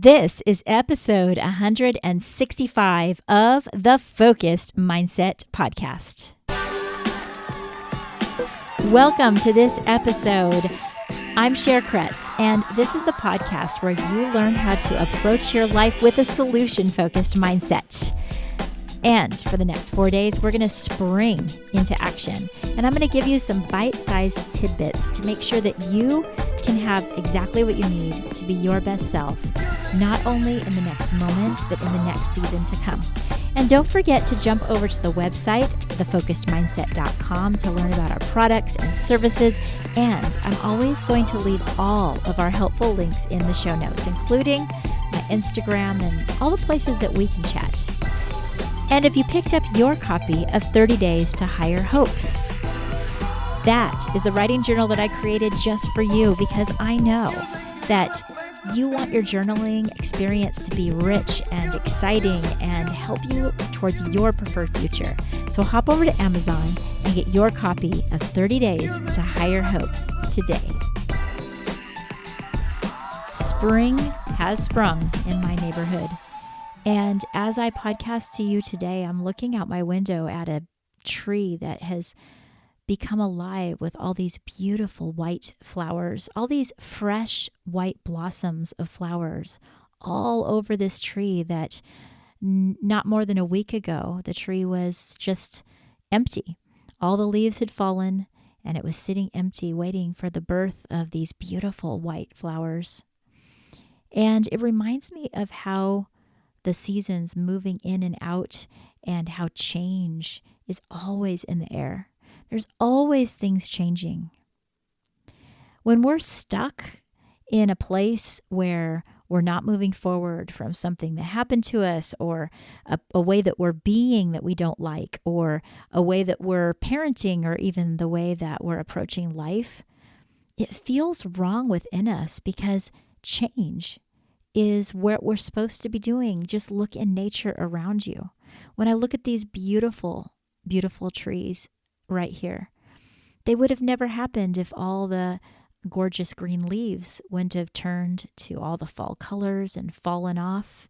This is episode 165 of the Focused Mindset Podcast. Welcome to this episode. I'm Cher Kretz, and this is the podcast where you learn how to approach your life with a solution-focused mindset. And for the next 4 days, we're going to spring into action. And I'm going to give you some bite-sized tidbits to make sure that you can have exactly what you need to be your best self, not only in the next moment, but in the next season to come. And don't forget to jump over to the website, thefocusedmindset.com, to learn about our products and services. And I'm always going to leave all of our helpful links in the show notes, including my Instagram and all the places that we can chat. And if you picked up your copy of 30 Days to Higher Hopes, that is the writing journal that I created just for you, because I know that you want your journaling experience to be rich and exciting and help you towards your preferred future. So hop over to Amazon and get your copy of 30 Days to Higher Hopes today. Spring has sprung in my neighborhood. And as I podcast to you today, I'm looking out my window at a tree that has become alive with all these beautiful white flowers, all these fresh white blossoms of flowers all over this tree that not more than a week ago, the tree was just empty. All the leaves had fallen and it was sitting empty, waiting for the birth of these beautiful white flowers. And it reminds me of how the seasons moving in and out and how change is always in the air. There's always things changing. When we're stuck in a place where we're not moving forward from something that happened to us, or a way that we're being that we don't like, or a way that we're parenting, or even the way that we're approaching life, it feels wrong within us because change is what we're supposed to be doing. Just look in nature around you. When I look at these beautiful, beautiful trees right here, they would have never happened if all the gorgeous green leaves wouldn't have turned to all the fall colors and fallen off.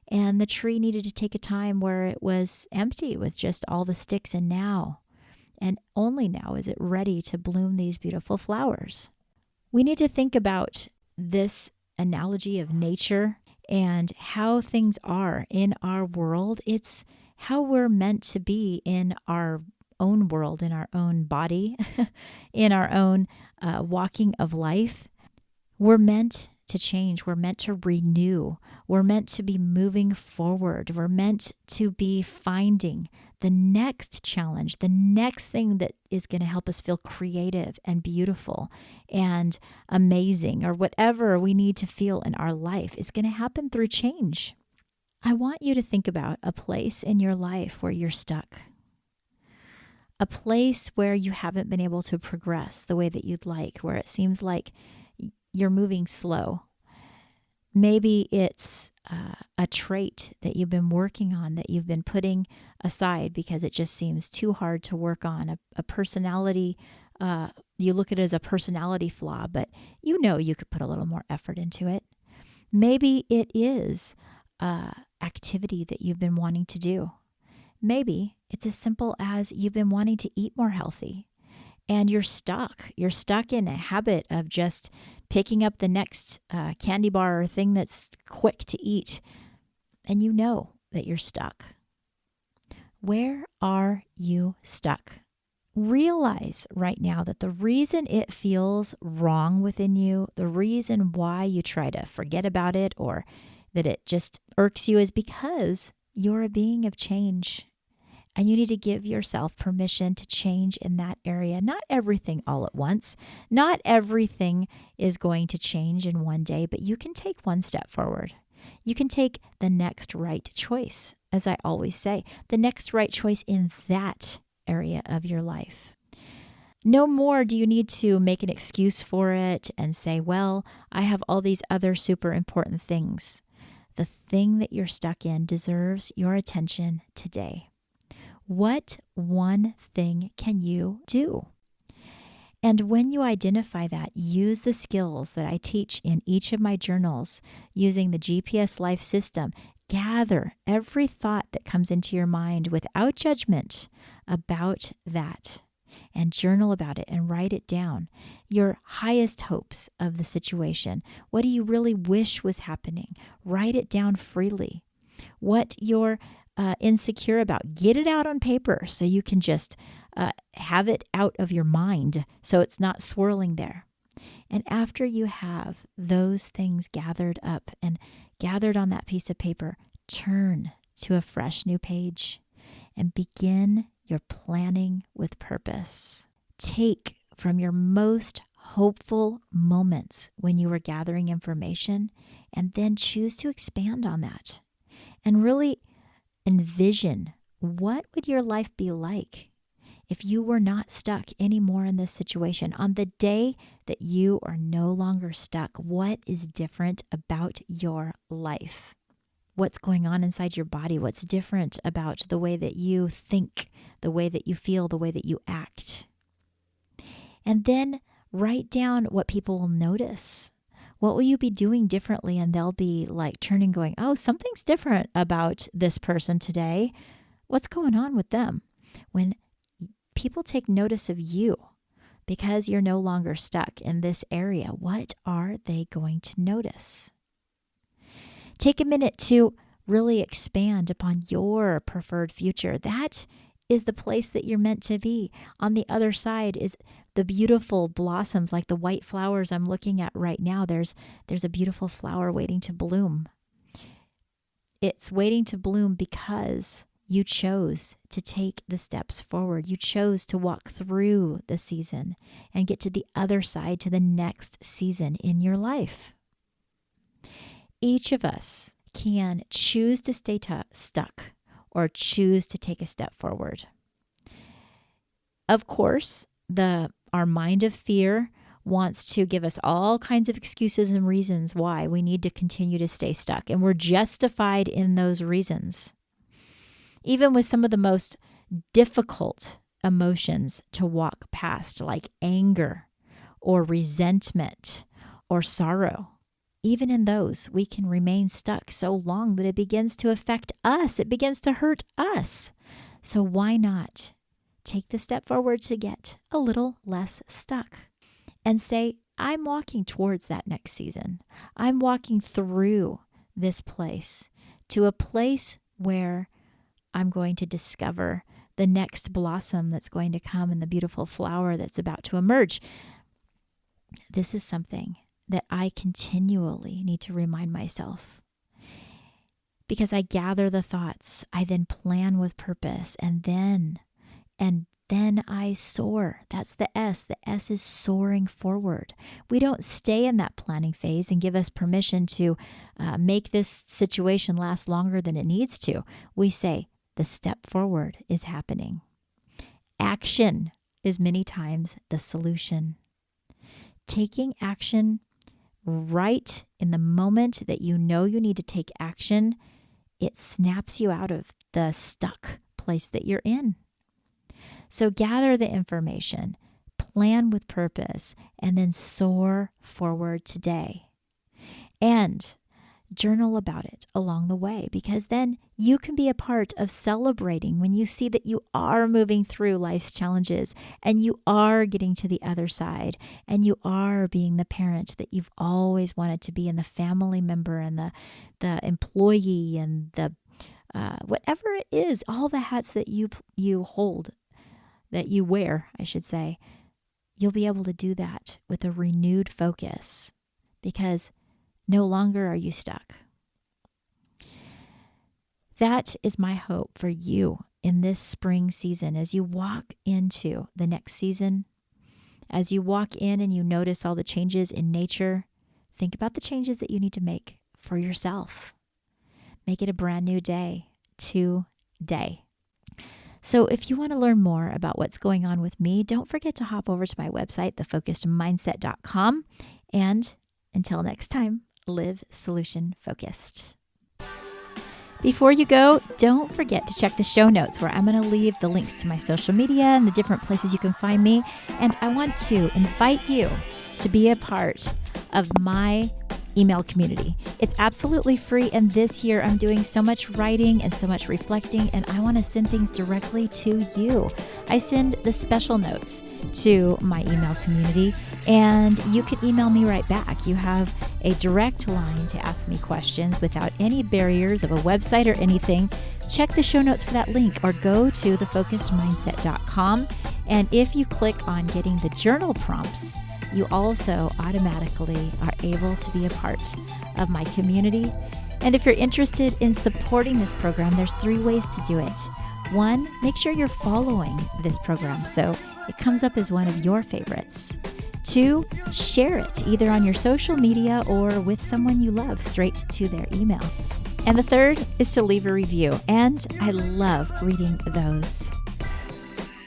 And the tree needed to take a time where it was empty with just all the sticks, and now, and only now, is it ready to bloom these beautiful flowers. We need to think about this analogy of nature and how things are in our world. It's how we're meant to be in our own world, in our own body, in our own walking of life. We're meant to change. We're meant to renew. We're meant to be moving forward. We're meant to be finding the next challenge, the next thing that is going to help us feel creative and beautiful and amazing, or whatever we need to feel in our life is going to happen through change. I want you to think about a place in your life where you're stuck, a place where you haven't been able to progress the way that you'd like, where it seems like you're moving slow. Maybe it's a trait that you've been working on, that you've been putting aside because it just seems too hard to work on, a personality. You look at it as a personality flaw, but you know you could put a little more effort into it. Maybe it is activity that you've been wanting to do. Maybe it's as simple as you've been wanting to eat more healthy, and you're stuck. You're stuck in a habit of just picking up the next candy bar or thing that's quick to eat, and you know that you're stuck. Where are you stuck? Realize right now that the reason it feels wrong within you, the reason why you try to forget about it or that it just irks you, is because you're a being of change. And you need to give yourself permission to change in that area. Not everything all at once. Not everything is going to change in one day, but you can take one step forward. You can take the next right choice. As I always say, the next right choice in that area of your life. No more do you need to make an excuse for it and say, well, I have all these other super important things. The thing that you're stuck in deserves your attention today. What one thing can you do? And when you identify that, use the skills that I teach in each of my journals using the GPS Life System. Gather every thought that comes into your mind without judgment about that and journal about it and write it down. Your highest hopes of the situation. What do you really wish was happening? Write it down freely. What you're insecure about, get it out on paper so you can just have it out of your mind so it's not swirling there. And after you have those things gathered up and gathered on that piece of paper, turn to a fresh new page and begin your planning with purpose. Take from your most hopeful moments when you were gathering information and then choose to expand on that and really envision what would your life be like if you were not stuck anymore in this situation. On the day that you are no longer stuck, what is different about your life? What's going on inside your body? What's different about the way that you think, the way that you feel, the way that you act? And then write down what people will notice. What will you be doing differently? And they'll be like turning, going, oh, something's different about this person today. What's going on with them? When people take notice of you because you're no longer stuck in this area, what are they going to notice? Take a minute to really expand upon your preferred future. That is the place that you're meant to be. On the other side is the beautiful blossoms, like the white flowers I'm looking at right now. There's a beautiful flower waiting to bloom. It's waiting to bloom because you chose to take the steps forward. You chose to walk through the season and get to the other side, to the next season in your life. Each of us can choose to stay stuck or choose to take a step forward. Of course, our mind of fear wants to give us all kinds of excuses and reasons why we need to continue to stay stuck, and we're justified in those reasons. Even with some of the most difficult emotions to walk past, like anger or resentment or sorrow, even in those, we can remain stuck so long that it begins to affect us. It begins to hurt us. So why not take the step forward to get a little less stuck and say, I'm walking towards that next season. I'm walking through this place to a place where I'm going to discover the next blossom that's going to come and the beautiful flower that's about to emerge. This is something that I continually need to remind myself. Because I gather the thoughts, I then plan with purpose, and then I soar. That's the S. The S is soaring forward. We don't stay in that planning phase and give us permission to make this situation last longer than it needs to. We say, the step forward is happening. Action is many times the solution. Taking action right in the moment that you know you need to take action, it snaps you out of the stuck place that you're in. So gather the information, plan with purpose, and then soar forward today. And journal about it along the way, because then you can be a part of celebrating when you see that you are moving through life's challenges and you are getting to the other side and you are being the parent that you've always wanted to be, and the family member and the employee and the whatever it is, all the hats that you hold, that you wear, I should say. You'll be able to do that with a renewed focus because no longer are you stuck. That is my hope for you in this spring season as you walk into the next season. As you walk in and you notice all the changes in nature, think about the changes that you need to make for yourself. Make it a brand new day today. So if you want to learn more about what's going on with me, don't forget to hop over to my website, thefocusedmindset.com. And until next time, live solution focused. Before you go, don't forget to check the show notes where I'm going to leave the links to my social media and the different places you can find me. And I want to invite you to be a part of my email community. It's absolutely free, and this year I'm doing so much writing and so much reflecting, and I want to send things directly to you. I send the special notes to my email community, and you can email me right back. You have a direct line to ask me questions without any barriers of a website or anything. Check the show notes for that link, or go to thefocusedmindset.com. And if you click on getting the journal prompts, you also automatically are able to be a part of my community. And if you're interested in supporting this program, there's 3 ways to do it. 1, make sure you're following this program so it comes up as one of your favorites. 2, share it either on your social media or with someone you love straight to their email. And the 3rd is to leave a review, and I love reading those.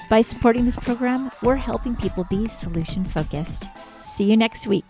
By supporting this program, we're helping people be solution focused. See you next week.